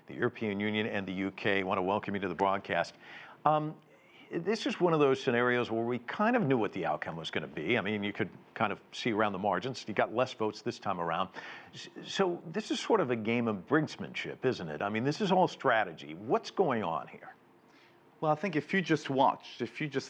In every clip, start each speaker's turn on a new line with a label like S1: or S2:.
S1: the European Union and the UK. I want to welcome you to the broadcast. This is one of those scenarios where we kind of knew what the outcome was going to be. I mean, you could kind of see around the margins. You got less votes this time around. So this is sort of a game of brinksmanship, isn't it? I mean, this is all strategy. What's going on here?
S2: Well, I think if you just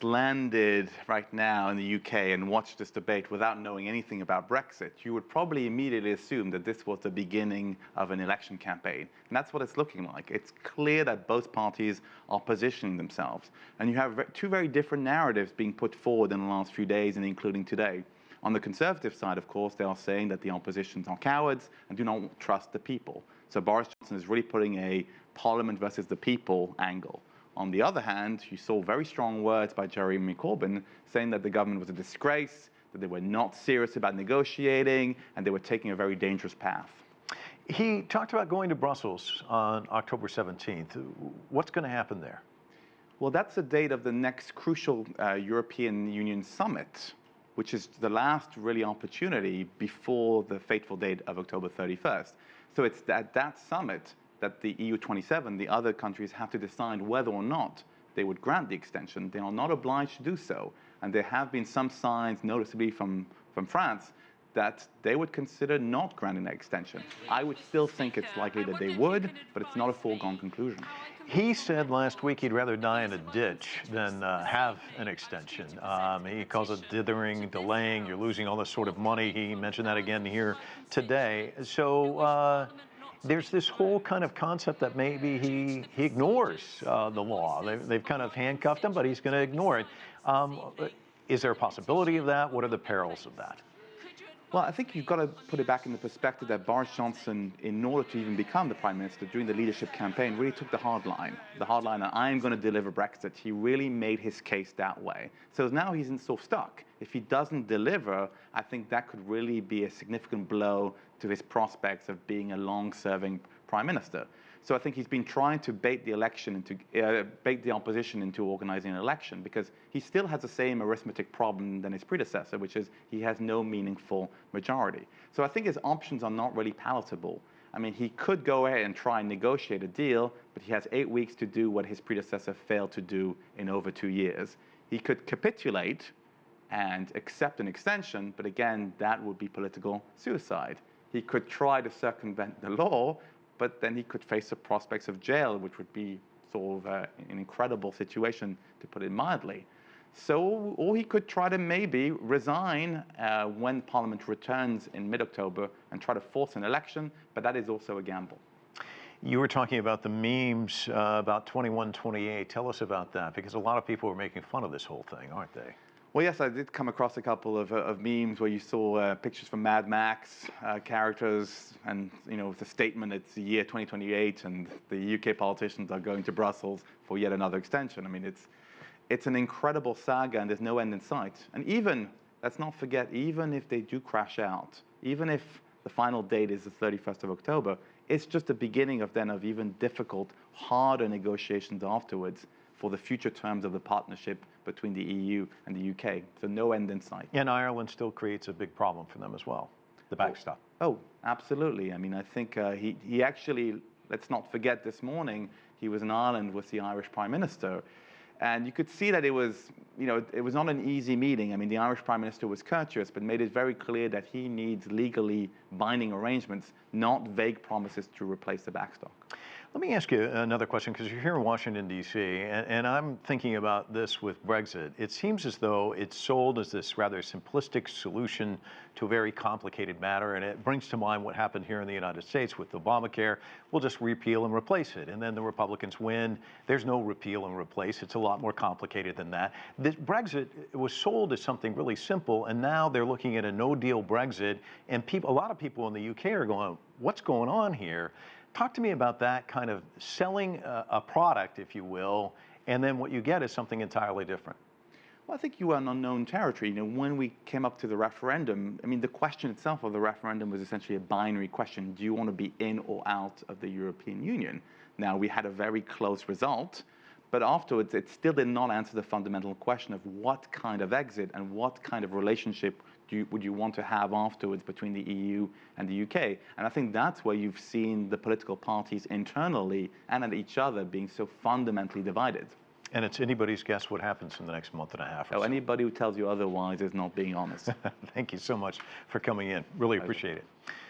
S2: landed right now in the UK and watched this debate without knowing anything about Brexit, you would probably immediately assume that this was the beginning of an election campaign. And that's what it's looking like. It's clear that both parties are positioning themselves. And you have two very different narratives being put forward in the last few days, and including today. On the Conservative side, of course, they are saying that the oppositions are cowards and do not trust the people. So Boris Johnson is really putting a Parliament versus the people angle. On the other hand, you saw very strong words by Jeremy Corbyn saying that the government was a disgrace, that they were not serious about negotiating, and they were taking a very dangerous path.
S1: He talked about going to Brussels on October 17th. What's going to happen there?
S2: Well, that's the date of the next crucial European Union summit, which is the last really opportunity before the fateful date of October 31st. So it's at that summit that the EU27, the other countries, have to decide whether or not they would grant the extension. They are not obliged to do so. And there have been some signs, noticeably from France, that they would consider not granting that extension. I would still think it's likely that they would, but it's not a foregone conclusion.
S1: He said last week he'd rather die in a ditch than have an extension. He calls it dithering, delaying, you're losing all this sort of money. He mentioned that again here today. So there's this whole kind of concept that maybe he ignores the law. They've kind of handcuffed him, but he's going to ignore it. Is there a possibility of that? What are the perils of that?
S2: Well, I think you've got to put it back in the perspective that Boris Johnson, in order to even become the Prime Minister during the leadership campaign, really took the hard line. The hard line that I'm going to deliver Brexit. He really made his case that way. So now he's sort of stuck. If he doesn't deliver, I think that could really be a significant blow to his prospects of being a long-serving Prime Minister. So I think he's been trying to bait the opposition into organizing an election, because he still has the same arithmetic problem than his predecessor, which is he has no meaningful majority. So I think his options are not really palatable. I mean, he could go ahead and try and negotiate a deal, but he has 8 weeks to do what his predecessor failed to do in over 2 years. He could capitulate and accept an extension, but again, that would be political suicide. He could try to circumvent the law, but then he could face the prospects of jail, which would be sort of an incredible situation, to put it mildly. So, or he could try to maybe resign when Parliament returns in mid-October and try to force an election, but that is also a gamble.
S1: You were talking about the memes about 2128. Tell us about that, because a lot of people are making fun of this whole thing, aren't they?
S2: Well, yes, I did come across a couple of memes where you saw pictures from Mad Max characters, and with a statement, it's the year 2028, and the UK politicians are going to Brussels for yet another extension. I mean, it's an incredible saga, and there's no end in sight. And even, let's not forget, even if they do crash out, even if the final date is the 31st of October, it's just the beginning of even difficult, harder negotiations afterwards for the future terms of the partnership between the EU and the UK. So no end in sight.
S1: And Ireland still creates a big problem for them as well, the backstop.
S2: Oh, absolutely. I mean, I think he actually, let's not forget, this morning, he was in Ireland with the Irish Prime Minister. And you could see that it was not an easy meeting. I mean, the Irish Prime Minister was courteous, but made it very clear that he needs legally binding arrangements, not vague promises to replace the backstop.
S1: Let me ask you another question, because you're here in Washington, D.C., and I'm thinking about this with Brexit. It seems as though it's sold as this rather simplistic solution to a very complicated matter, and it brings to mind what happened here in the United States with Obamacare. We'll just repeal and replace it, and then the Republicans win. There's no repeal and replace. It's a lot more complicated than that. This Brexit was sold as something really simple, and now they're looking at a no-deal Brexit, and a lot of people in the UK are going, what's going on here? Talk to me about that kind of selling a product, if you will, and then what you get is something entirely different.
S2: Well, I think you are in unknown territory. When we came up to the referendum, I mean, the question itself of the referendum was essentially a binary question. Do you want to be in or out of the European Union? Now, we had a very close result, but afterwards, it still did not answer the fundamental question of what kind of exit and what kind of relationship would you want to have afterwards between the EU and the UK? And I think that's where you've seen the political parties internally and at each other being so fundamentally divided.
S1: And it's anybody's guess what happens in the next month and a half or so.
S2: Anybody who tells you otherwise is not being honest.
S1: Thank you so much for coming in. Really appreciate it.